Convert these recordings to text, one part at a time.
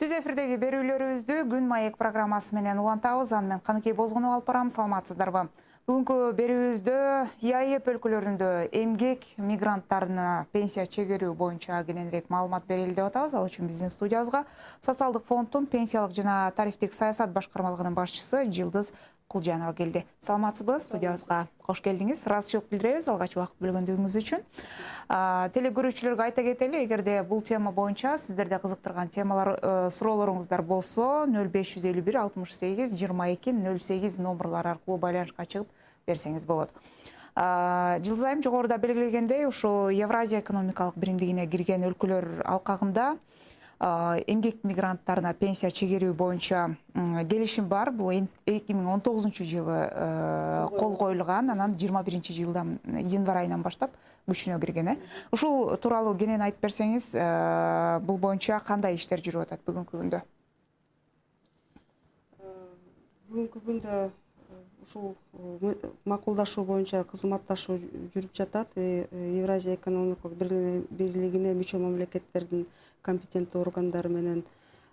Түз эфирдеги берүүлөрүбүздү Күн маек программасы менен улантабыз. Аны мен Каныкей Бозгунов алып барам. Саламатсыздарбы? Бүгүнкү берүүбүздө ИАЭП өлкөлөрүндө эмгек мигранттарына пенсия чегерүү боюнча кененирээк маалымат берели деп атабыз. Ал үчүн биздин студиябызга Социалдык фонддун пенсиялык жана тарифтик саясат башкармалыгынын башчысы Жылдыз Кулжанова келди. Саламатсызбы? Студиябызга кош келдиңиз. Ыраазычылык билдиребиз алгач убакыт бөлгөндүгүңүз үчүн. Телекөрүүчүлөргө айта кетели, эгерде бул тема боюнча сиздерди кызыктырган темалар, суроолоруңуздар болсо 0551 68 22 08 номерлар аркылуу байланышка чыгып берсеңиз болот. Жылдыз айым жогоруда белгилегендей, ушу Евразия экономикалык биримдигине кирген өлкөлөр алкагында эмгек мигранттарына пенсия чегерүү боюнча келишим бар. Бул 2019-жылы кол коюлган, анан 21-жылдан январь айынан баштап күчүнө кирген. Ушул тууралуу кенен айтып берсеңиз, бул боюнча кандай иштер жүрүп атат бүгүнкү күндө? Бүгүнкү күндө ушул макулдашуу боюнча кызматташуу жүрүп жатат. Евразия экономикалык бирлигине мүчө мамлекеттердин компетенттүү органдары менен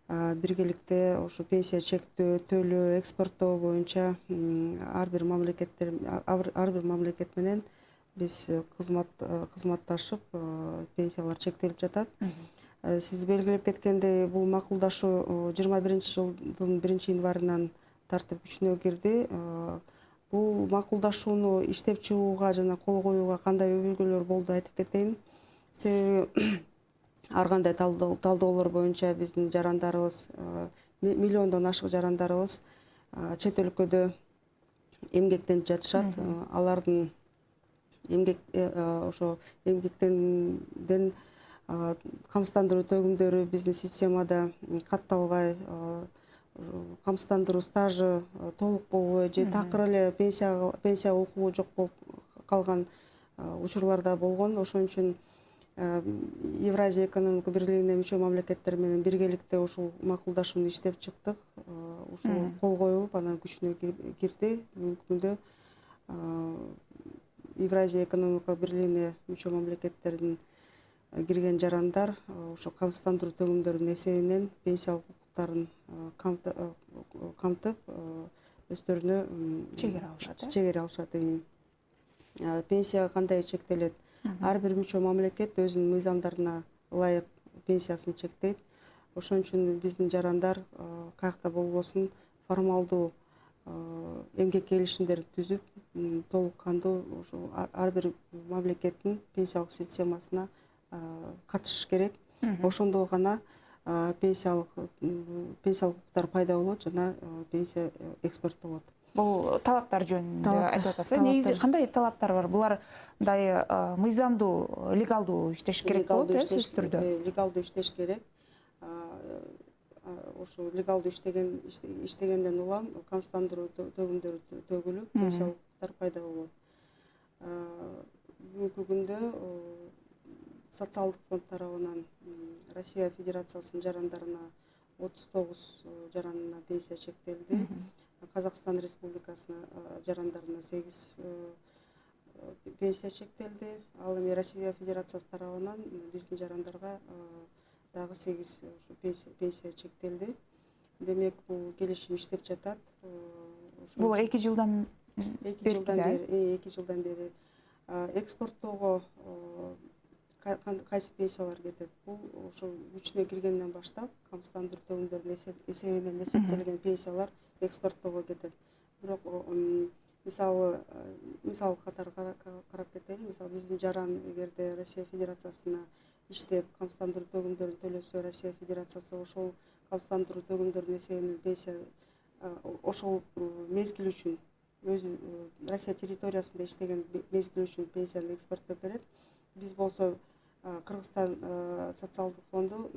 биргеликте ошо пенсия чектөө, төлөө, экспорттоо боюнча ар бир мамлекет менен биз кызматташып, пенсиялар чектелип жатат. Сиз белгилеп кеткендей, бул макулдашуу 21-жылдын 1-январынан тартып күчүнө кирди. Бул макулдашууну иштеп чыгууга жана кол коюуга кандай өбүлгөлөр болду айтып кетейин. Себеби ар кандай талдоолор боюнча биздин жарандарыбыз, миллиондон ашык жарандарыбыз чет өлкөдө эмгектенип жатышат. Алардын ошо эмгектенден камсыздандыруу төгүмдөрү биздин системада катталбай, камсыздандыруу стажы толук болбой же такыр эле пенсия укугу жок болуп калган учурларда болгон. Ошон үчүн Евразия экономика бирлигине мүчө мамлекеттер менен биргеликте ушул макулдашууну иштеп чыктык. Ушул кол коюлуп, анан күчүнө кирди. Бүгүнкү күндө Евразия экономика бирлигине мүчө мамлекеттердин кирген жарандар ошо камсыздандыруу төгүмдөрүнүн эсебинен пенсиялык укуктарын камтып, өздөрүнө чегере алышат. Пенсия кандай чектелет? Ар бир мүчө мамлекет өзүнүн мыйзамдарына ылайык пенсиясын чектейт. Ошон үчүн биздин жарандар каякта болбосун формалдуу эмгек келишимдерди түзүп, толук кандуу ошо ар бир мамлекеттин пенсиялык системасына катышыш керек. Ошондо гана пенсиялык укуктар пайда болот жана пенсия экспорттолот. Бул талаптар жөнүндө айтып атасыз. Негизи кандай талаптар бар? Булар мындай мыйзамдуу, легалдуу иштеш керек болот, сөзсүз түрдө. Легалдуу иштеш керек. Ошо легалдуу иштегенден улам камсыздандыруу төгүмдөрү төгүлүп, пенсиялык укуктар пайда болот. Бүгүнкү күндө Социалдык фонд тарабынан Россия Федерациясынын жарандарына 39 жаранына пенсия чектелди. Казакстан Республикасына жарандарына 8 пенсия чектелди. Ал эми Россия Федерациясы тарабынан биздин жарандарга дагы 8 пенсия чектелди. Демек, бул келишим иштеп жатат. Бул 2 жылдан бери экспорттоого кайсы пенсиялар кетет? Бул ошо күчүнө киргенден баштап камсыздандыруу төгүмдөрүнүн эсебинен эсептелген пенсиялар экспорттоого кетет. Бирок мисалы катары карап кетели. Мисалы биздин жаран эгерде Россия Федерациясына иштеп камсыздандыруу төгүмдөрүн төлөсө, Россия Федерациясы ошол камсыздандыруу төгүмдөрүнүн эсебинен пенсия ошол мезгил үчүн өзү Россия территориясында иштеген мезгил үчүн пенсияны экспорттоп берет. Биз болсо Кыргызстан социалдык фонду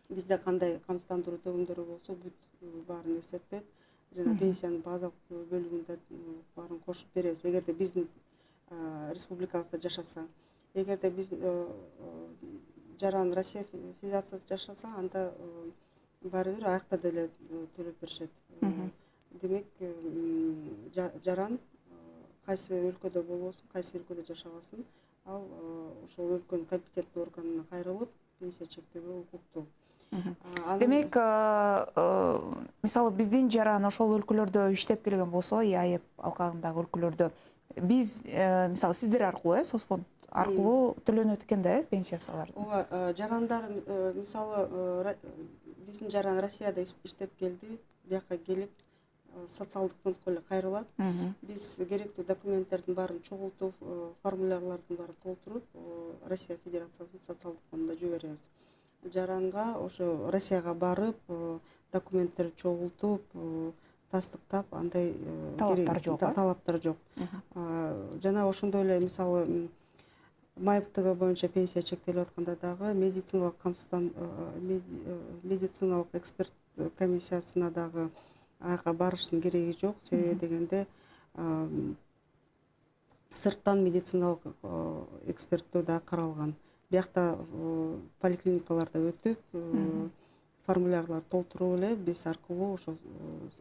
бизде кандай камсыздандыруу төгүмдөрү болсо бүт баарын эсептеп, жана пенсиянын базалык бөлүгүндө баарын кошуп беребиз. Эгерде биздин республикабызда жашаса, эгерде биз жаран Россия Федерациясында жашаса, анда баары бир аякта деле төлөп беришет. Демек, жаран кайсы өлкөдө болбосун, кайсы өлкөдө жашабасын, ал ошол өлкөнүн компетенттүү органына кайрылып, пенсия чектөөгө укуктуу. Демек, мисалы биздин жаран ошол өлкөлөрдө иштеп келген болсо, ИАЭП алкагындагы өлкөлөрдө биз мисалы сиздер аркылуу, соцфонд аркылуу төлөнөт экен да, пенсиясалар. Ооба, жарандар мисалы биздин жаран Россияда иштеп келди, бияка келип социалдык фондко эле кайрылат. Биз керектүү документтердин баарын чогултуп, формулярлардын баарын толтуруп, Россия Федерациясынын социалдык фондуна жиберебиз. Жаранга ошо Россияга барып, документтер чогултуп, тастыктап, андай талаптар жок. Жана ошондой эле мисалы майыптыгы боюнча пенсия чектелип атканда дагы медициналык эксперт комиссиясына дагы аяка барыштын кереги жок. Себеби дегенде сырттан медициналык эксперттөө да каралган. Биякта поликлиникаларда өтүп, формулярлар толтуруп эле биз аркылуу ошо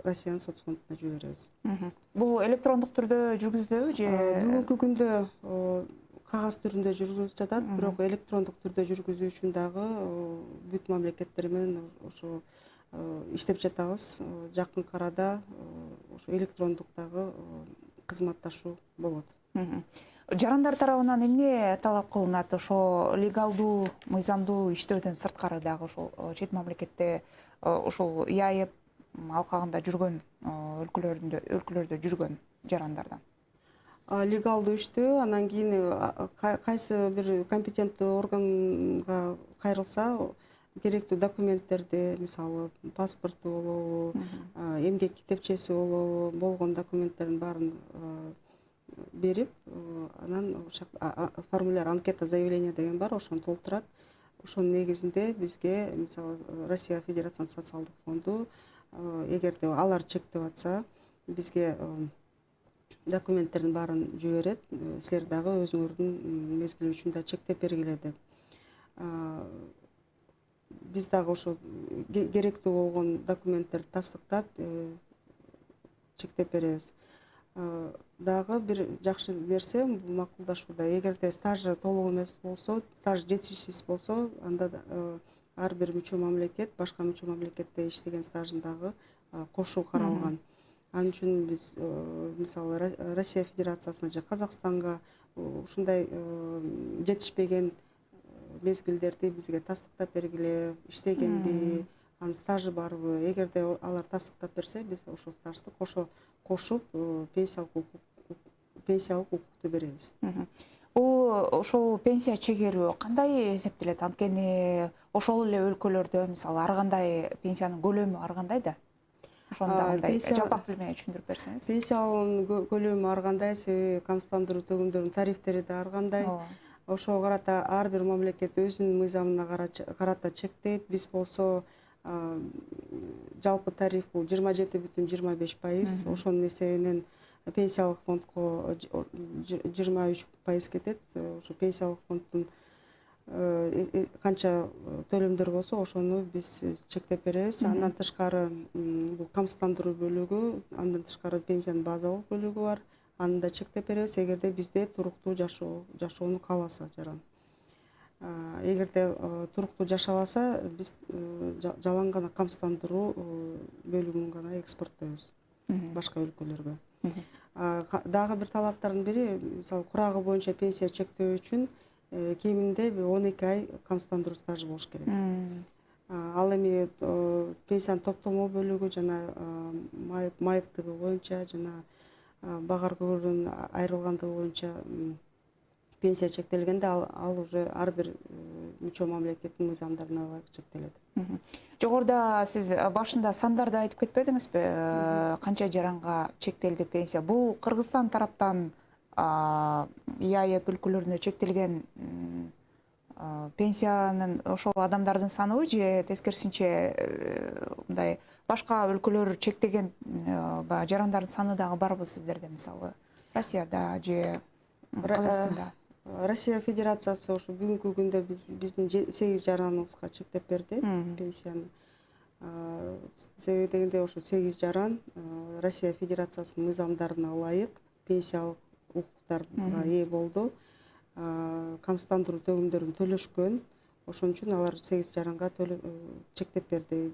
Россиянын соцфондуна жиберебиз. Бул электрондук түрдө жүргүзүлөбү же? Бүгүнкү күндө кагаз түрүндө жүргүзүлүп жатат, бирок электрондук түрдө жүргүзүү үчүн дагы бүт мамлекеттер менен ошо иштеп жатабыз. Жакын арада ошо электрондук дагы кызматташуу болот. Жарандар тарабынан эмне талап кылынат? Ошо легалдуу, мыйзамдуу иштөөдөн сырткары дагы ошол чет мамлекетте ошол ИАЭП алкагында жүргөн өлкөлөрдө жүргөн жарандардан. Легалдуу иштөө, анан кийин кайсы бир компетенттүү органга кайрылса, керектүү документтерди, мисалы паспорту болобу, эмгек китепчеси болобу, болгон документтердин баарын берип, анан формуляр, анкета заявление деген бар, ошону толтурат. Ошонун негизинде бизге, мисалы Россия Федерациянын социалдык фонду, эгерде алар чектеп атса, бизге документтердин баарын жиберет. Силер дагы өзүңөрдүн мезгили учунда чектеп бергиле деп. Биз дагы ошо керектүү болгон документтерди тастыктап чектеп беребиз. Дагы бир жакшы нерсе макулдашууда, эгерде стажы толук эмес болсо, стаж жетишсиз болсо, анда ар бир мүчө мамлекет башка мүчө мамлекетте иштеген стажын дагы кошуу каралган. Анын үчүн биз мисалы Россия Федерациясына же Казакстанга ушундай жетишпеген мезгилдерди бизге тастыктап бергиле, иштегенби, анын стажы барбы. Эгерде алар тастыктап берсе, биз ошол стажды кошуп пенсиялык укукту беребиз. Ошол пенсия чегерүү кандай эсептелет? Анткени ошол эле өлкөлөрдө мисалы ар кандай пенсиянын көлөмү ар кандай да? Ошону дагы жалпак тил менен түшүндүрүп берсеңиз. Пенсиянын көлөмү ар кандай, себеби камсыздандыруу төгүмдөрүнүн тарифтери да ар кандай. Ошого карата ар бир мамлекет өзүнүн мыйзамына карата чектейт. Биз болсо жалпы тариф бул 27,25%. Ошонун эсебинен пенсиялык фондко 23% кетет. Ошо пенсиялык фонддун канча төлөмдөр болсо, ошону биз чектеп беребиз. Андан тышкары бул камсыздандыруу бөлүгү, андан тышкары пенсиянын базалык бөлүгү бар. Аны да чектеп беребиз, эгерде бизде туруктуу жашоону кааласа жаран. Эгерде туруктуу жашабаса, биз жалаң гана камсыздандыруу бөлүгүн гана экспорттойбуз башка өлкөлөргө. Дагы бир талаптардын бири, мисалы курагы боюнча пенсия чектөө үчүн кеминде 12 ай камсыздандыруу стажы болуш керек. Ал эми пенсиянын топтомо бөлүгү жана майыптыгы боюнча жана багар көбүрүнөн айрылгандыгы боюнча пенсия чектелгенде ал уже ар бир мүчө мамлекеттин мыйзамдарына ылайык чектелет. Жогоруда сиз башында сандарды айтып кетпедиңизби? Канча жаранга чектелди пенсия? Бул Кыргызстан тараптан ИАЭП өлкөлөрүнө чектелген пенсиянын ошол адамдардын саныбы же тескерисинче мындай башка өлкөлөр чектеген жарандардын саны дагы барбы сиздерде, мисалы Россияда же Казакстанда? Россия Федерациясы ошо бүгүнкү күндө биздин 8 жараныбызга чектеп берди пенсияны. Себеби дегенде ошо 8 жаран Россия Федерациясынын мыйзамдарына ылайык пенсиялык укуктарга ээ болду. Камсыздандыруу төгүмдөрүн төлөшкөн. ошон үчүн алар 8,5 чектеп берди.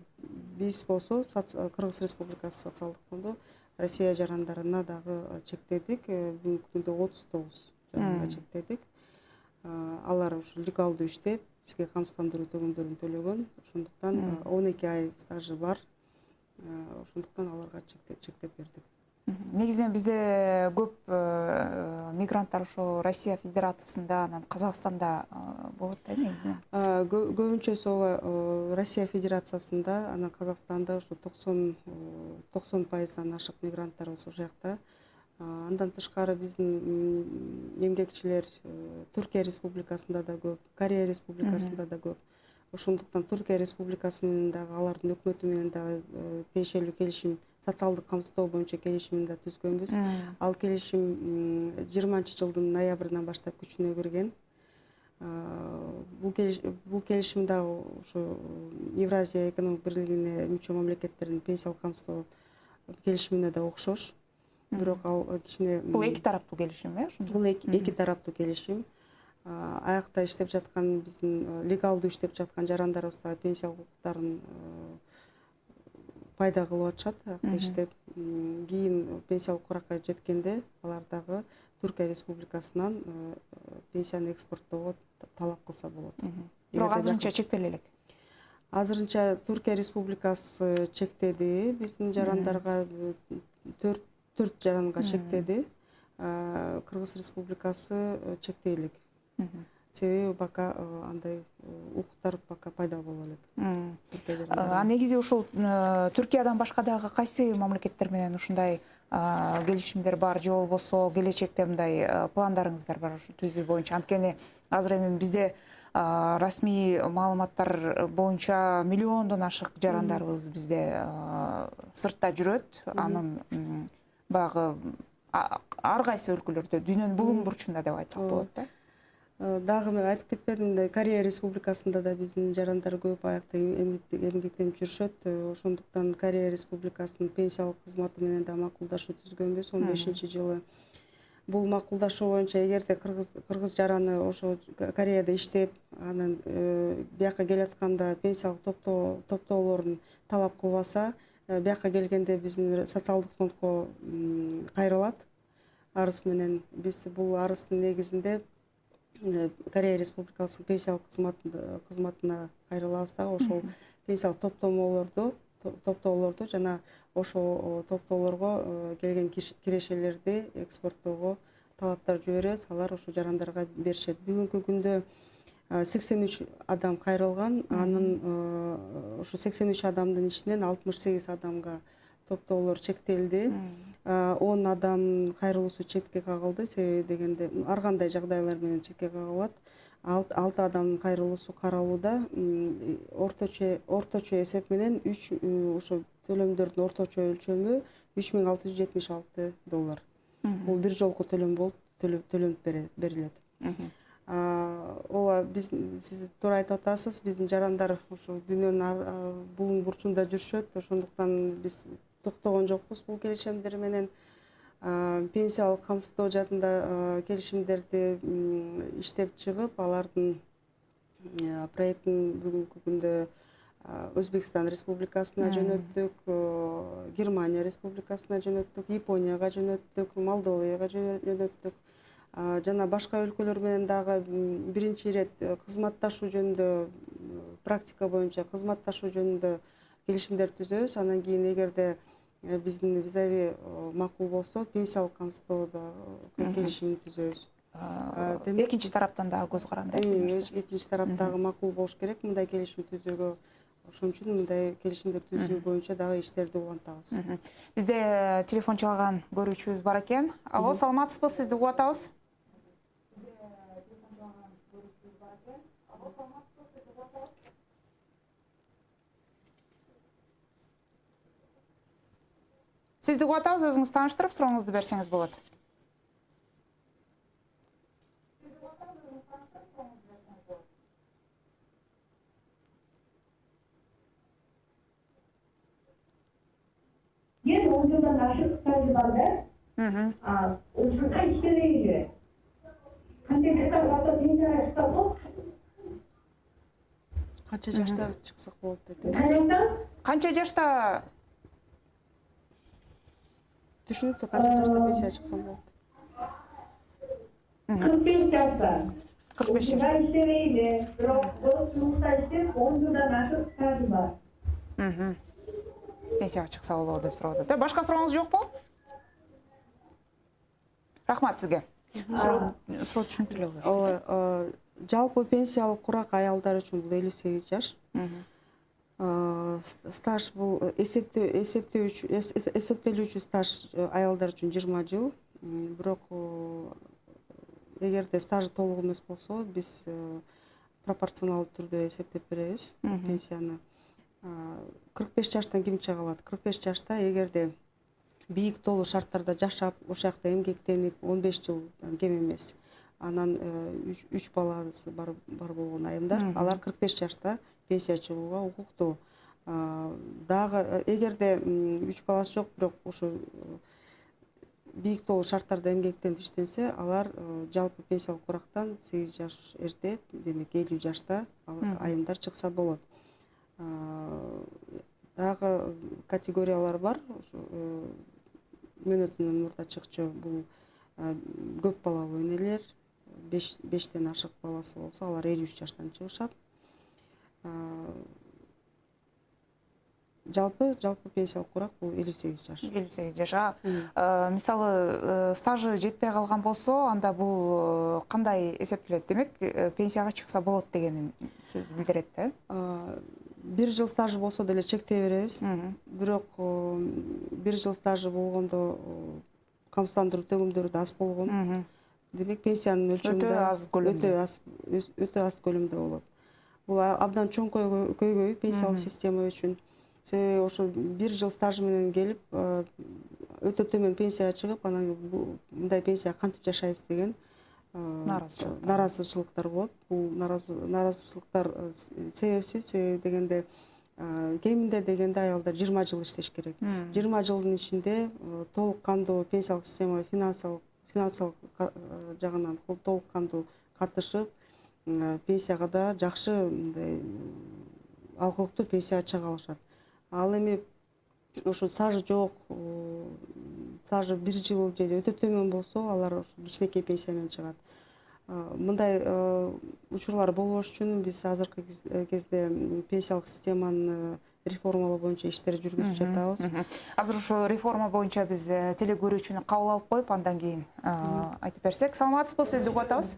Биз болсо Кыргыз Республикасы социалдык фонду Россия жарандарына дагы чектедик. Бүгүнкү күндө 39 жаранга чектедик. Алар ушу легалдуу иштеп, бизге камсыздандыруу төлөмдөрүн төлөгөн. Ошондуктан 12 ай стажы бар. Ошондуктан аларга чектеп бердик. Негизинен бизде көп мигранттар ошо Россия Федерациясында, анан Казакстанда болот да негизинен. Көбүнчөсү ооба Россия Федерациясында, анан Казакстанда ушу 90% ашык мигранттарыбыз ошол жакта. Андан тышкары биздин эмгекчилер Түркия Республикасында да көп, Корея Республикасында да көп. Ошондуктан Түркия Республикасы менен дагы алардын өкмөтү менен дагы тиешелүү келишим, социалдык камсыздоо боюнча келишимин да түзгөнбүз. Ал келишим 20-жылдын ноябрынан баштап күчүнө кирген. Бул келишим да ошо Евразия экономик бирлигине мүчө мамлекеттердин пенсиялык камсыздоо келишимине да окшош. Бирок ал кичине Бул эки тараптуу келишим, ошондо? Бул эки тараптуу келишим. Аякта иштеп жаткан биздин легалдуу иштеп жаткан жарандарыбызга пенсиялык укуктарын пайда кылып атышат. Аякта иштеп, кийин пенсиялык уракка жеткенде алар дагы Түркия Республикасынан пенсияны экспорттоого талап кылса болот. Бирок азырынча чектеле элек. Азырынча Түркия Республикасы чектеди, биздин жарандарга 4 жаранга чектеди. Кыргыз Республикасы чектей элек. Себеби пока андай укуктар пока пайда боло элек. Негизи ушул Түркиядан башка дагы кайсы мамлекеттер менен ушундай келишимдер бар, же болбосо келечекте мындай пландарыңыздар бар ушу түзүү боюнча? Анткени азыр эми бизде расмий маалыматтар боюнча миллиондон ашык жарандарыбыз бизде сыртта жүрөт. Анын баягы ар кайсы өлкөлөрдө, дүйнөнүн булуң бурчунда деп айтсак болот да. Дагы мен айтып кетпедимби, Корея Республикасында да биздин жарандар көп аякта эмгектенип жүрүшөт. Ошондуктан Корея Республикасынын пенсиялык кызматы менен да макулдашуу түзгөнбүз 15-жылы. Бул макулдашуу боюнча эгерде кыргыз жараны ошо Кореяда иштеп, анан бияка келатканда пенсиялык топтоолорун талап кылбаса, бияка келгенде биздин социалдык фондко кайрылат арыз менен. Биз бул арыздын негизинде Корея Республикасынын пенсиялык кызматына кайрылабыз дагы, ошол пенсиялык топтоолорду жана ошо топтоолорго келген кирешелерди экспорттоого талаптар жиберебиз. Алар ошо жарандарга беришет. Бүгүнкү күндө 83 адам кайрылган. Анын ошо 83 адамдын ичинен 68 адамга топтоолор чектелди. 10 адам кайрылуусу четке кагылды. Себеби дегенде ар кандай жагдайлар менен четке кагылат. 6 адамдын кайрылуусу каралууда. Орточо эсеп менен ошо төлөмдөрдүн орточо өлчөмү $3676. Бул бир жолку төлөм болуп төлөнүп берилет. Ооба, сиз туура айтып атасыз, биздин жарандар ошо дүйнөнүн булуң бурчунда жүрүшөт. Ошондуктан биз токтогон жокпуз бул келишимдер менен. Пенсиялык камсыздоо жадында келишимдерди иштеп чыгып, алардын проектин бүгүнкү күндө Өзбекстан Республикасына жөнөттүк, Германия Республикасына жөнөттүк, Японияга жөнөттүк, Молдовияга жөнөттүк. Жана башка өлкөлөр менен дагы биринчи ирет кызматташуу жөнүндө, практика боюнча кызматташуу жөнүндө келишимдер түзөбүз. Анан кийин эгерде биздин визави макул болсо, пенсиялык камсыздоодо келишим түзөбүз. Экинчи тараптан дагы көз каранды. Экинчи тарап дагы макул болуш керек мындай келишим түзүүгө. Ошон үчүн мындай келишимдер түзүү боюнча дагы иштерди улантабыз. Бизде телефон чалган көрүүчүбүз бар экен. Алло, саламатсызбы? Сизди угуп атабыз. Сизди угуп атабыз, өзүңүз тааныштырып сурооңузду берсеңиз болот. Yer 10 yıldan aşık stajı var da. Uçurda işleri. Hani tekrar hafta dinle stop. Канча жашта чыксак болот дедим. Канча жашта? Түшүнүктүү, канча жашта пенсияга чыксам болот? 45 yaşta. 45 жашта. Ben işlemeydi. Yolculukta işlep 10 yıldan aşık stajı var. Пенсияга чыкса болобу деп сурап атат. Башка сурооңуз жокпу? Рахмат сизге. Суроо түшүнүктүү эле болуш. Ооба, жалпы пенсиялык курак аялдар үчүн бул 58 жаш. Стаж бул эсептелүүчү стаж аялдар үчүн 20 жыл. Бирок эгерде стажы толук эмес болсо, биз пропорционалдуу түрдө эсептеп беребиз пенсияны. 45 жаштан ким чыга алат? 45 жашта эгерде бийик толуу шарттарда жашап, ошол жакта эмгектенип 15 жылдан кем эмес, анан 3 баласы бар болгон айымдар, алар 45 жашта пенсия чыгууга укуктуу. Дагы эгерде 3 баласы жок, бирок ошо бийик толуу шарттарда эмгектенип иштенсе, алар жалпы пенсиялык курактан 8 жаш эрте, демек 50 жашта айымдар чыкса болот. Дагы категориялар бар. Мөөнөтүнөн мурда чыкчу бул көп балалуу энелер, 5тен ашык баласы болсо, алар 53 жаштан чыгышат. Жалпы пенсиялык курак бул 58 жаш. 58 жаш. Мисалы, стажы жетпей калган болсо, анда бул кандай эсептелет? Демек, пенсияга чыкса болот деген сөз билдирет да? 1 жыл стажы болсо деле чектей беребиз. Бирок 1 жыл стажы болгондо камсыздандыруу төгүмдөрү да аз болгон. Демек, пенсиянын өлчөмү өтө аз көлөмдө болот. Бул абдан чоң көйгөй пенсиялык система үчүн. Себеби ошо 1 жыл стажы менен келип, өтө төмөн пенсияга чыгып, анан мындай пенсияга кантип жашайбыз деген наразычылыктар болот. Бул наразычылыктар себепсиз, дегенде кеминде дегенде аялдар 20 жыл иштеш керек. 20 жылдын ичинде толук кандуу пенсиялык системага финансылык жагынан толук кандуу катышып, пенсияга да жакшы мындай алкылыктуу пенсияга чыга алышат. Ал эми ошо стажы жок, стажы 1 жыл же өтө төмөн болсо, алар кичинекей пенсия менен чыгат. Мындай учурлар болбош үчүн биз азыркы кезде пенсиялык системаны реформалоо боюнча иштерди жүргүзүп жатабыз. Азыр ошо реформа боюнча биз телекөрүүчүнү кабыл алып коюп, андан кийин айтып берсек. Саламатсызбы, сизди угуп атабыз.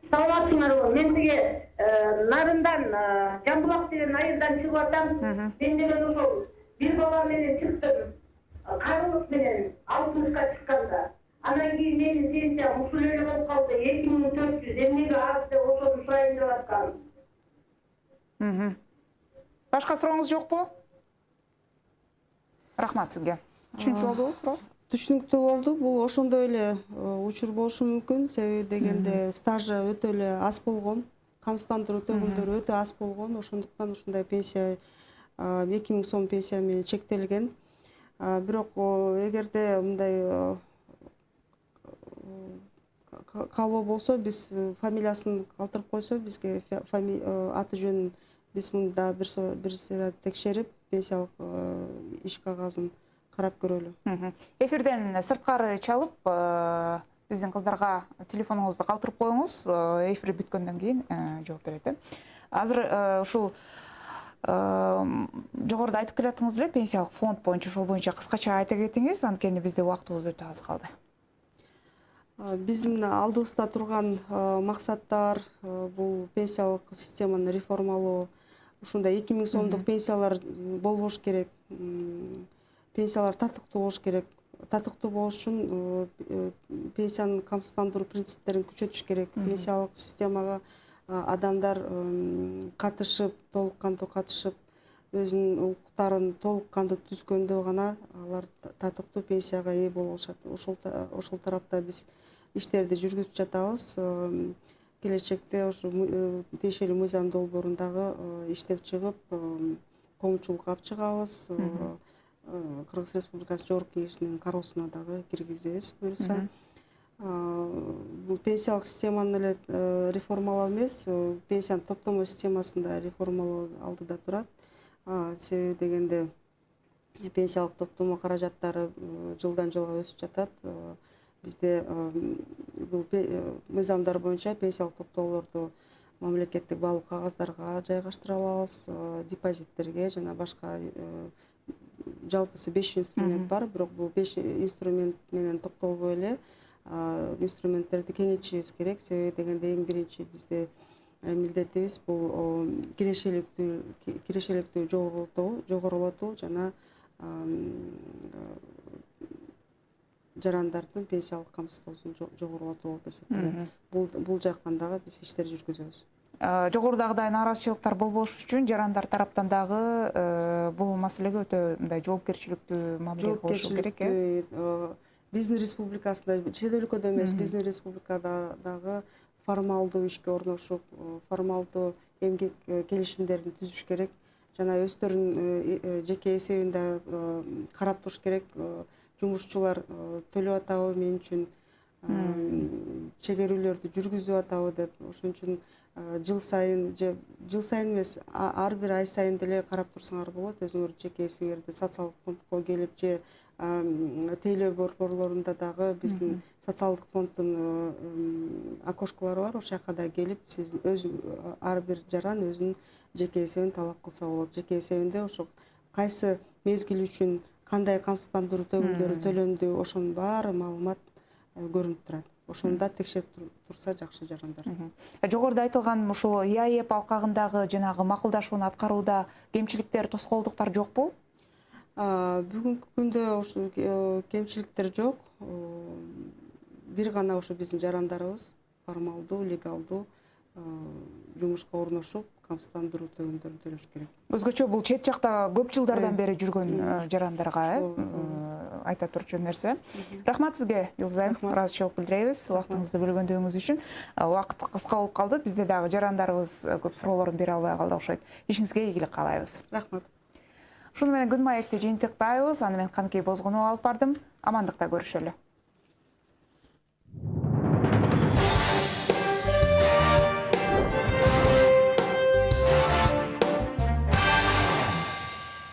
Саламатсыңарбы? Мен сиге Нарындан, Жамбулак деген айылдан чыгып атам. Мен деген ошол 1 бала менен чыктым. Карылык менен 60ка чыкканда. Анан кийин менин пенсиям ушул эле болуп калды. 2400 эмнеге аз деп ошону сурайын деп аткам. Башка сурооңуз жокпу? Рахмат сизге. Түшүнүктүү болдубу суроо? Түшүнүктүү болду. Бул ошондой эле учур болушу мүмкүн. Себеби дегенде стажы өтө эле аз болгон, камсыздандыруу төгүмдөрү өтө аз болгон. Ошондуктан ушундай пенсия 2000 сом пенсия менен чектелген. Бирок эгерде мындай калоо болсо, биз фамилиясын калтырып койсо, бизге аты жөнүн биз мында бир сыйра текшерип, пенсиялык иш кагазын карап көрөлү. Эфирден сырткары чалып, биздин кыздарга телефонуңузду калтырып коюңуз, эфир бүткөндөн кийин жооп берет. Азыр ушул жогоруда айтып келатыңыз эле пенсиялык фонд боюнча, ошол боюнча кыскача айта кетиңиз, анткени бизде убактыбыз өтө аз калды. Биздин алдыбызда турган максаттар бул пенсиялык системаны реформалоо. Ушундай 2000 сомдук пенсиялар болбош керек. Пенсиялар татыктуу болуш керек. Татыктуу болуш үчүн пенсиянын камсыздандыруу принциптерин күчөтүш керек. Пенсиялык системага адамдар катышып, толук кандуу катышып, өзүнүн укуктарын толук кандуу түзгөндө гана алар татыктуу пенсияга ээ боло алышат. Ошол тарапта биз иштерди жүргүзүп жатабыз. Келечекте ошо тиешелүү мыйзам долбоорундагы иштеп чыгып, коомчулукка алып чыгабыз. Кыргыз Республикасы Жогорку Кеңешинин кароосуна дагы киргизебиз буюрса. Бул пенсиялык системаны эле реформалоо эмес, пенсиянын топтомо системасын да реформалоо алдыда турат. Себеби дегенде пенсиялык топтомо каражаттары жылдан жылга өсүп жатат. Бизде бул мыйзамдар боюнча пенсиялык топтоолорду мамлекеттик баалуу кагаздарга жайгаштыра алабыз, депозиттерге жана башка жалпысы 5 инструмент бар, бирок бул 5 инструмент менен токтолбой эле инструменттерди кеңейтишибиз керек. Себеби дегенде эң биринчи бизде милдетибиз бул кирешеликтүү жогорулатуу жана жарандардын пенсиялык камсыздоосун жогорулатуу болуп эсептелет. Бул жактан дагы биз иштер жүргүзөбүз. Жогорудагыдай нааразычылыктар болбош үчүн жарандар тараптан дагы бул маселеге өтө мындай жоопкерчиликтүү мамиле кылышы керек. Биздин республикасында, чет өлкөдө эмес, биздин республикада дагы формалдуу ишке орношуп, формалдуу эмгек келишимдерин түзүш керек. Жана өздөрүнүн жеке эсебин да карап туруш керек. Жумушчулар төлөп атабы, мен үчүн чегерүүлөрдү жүргүзүп атабы деп. Ошон үчүн жыл сайын эмес, ар бир ай сайын деле карап турсаңар болот. Өзүңөр жеке эсиңерди социалдык фондко келип же тейлөө борборлорунда дагы биздин социалдык фонддун окошколору бар. Ошол жака да келип, сиз ар бир жаран өзүнүн жеке эсебин талап кылса болот. Жеке эсебинде ошо кайсы мезгил үчүн кандай камсыздандыруу төгүмдөрү төлөндү, ошонун баары маалымат көрүнүп турат. Ошону да текшерип турса жакшы жарандар. Жогоруда айтылган ушул ИАЭП алкагындагы жанагы макулдашууну аткарууда кемчиликтер, тоскоолдуктар жокпу? Бүгүнкү күндө ошол кемчиликтер жок. Бир гана ошо биздин жарандарыбыз формалдуу, легалдуу жумушка орношуп, камсыздандыруу төгүмдөрүн төлөш керек. Өзгөчө бул чет жакта көп жылдардан бери жүргөн жарандарга айта турчу нерсе. Рахмат сизге, Илзайым. Ыраазычылык билдиребиз убактыңызды бөлгөндүгүңүз үчүн. Убакыт кыска болуп калды. Бизде дагы жарандарыбыз көп суроолорун бере албай калды окшойт. Ишиңизге ийгилик каалайбыз. Рахмат. Ушуну менен күн маекти жыйынтыктайбыз. Аны мен Каныкей Бозгунова алып бардым. Амандыкта көрүшөлү.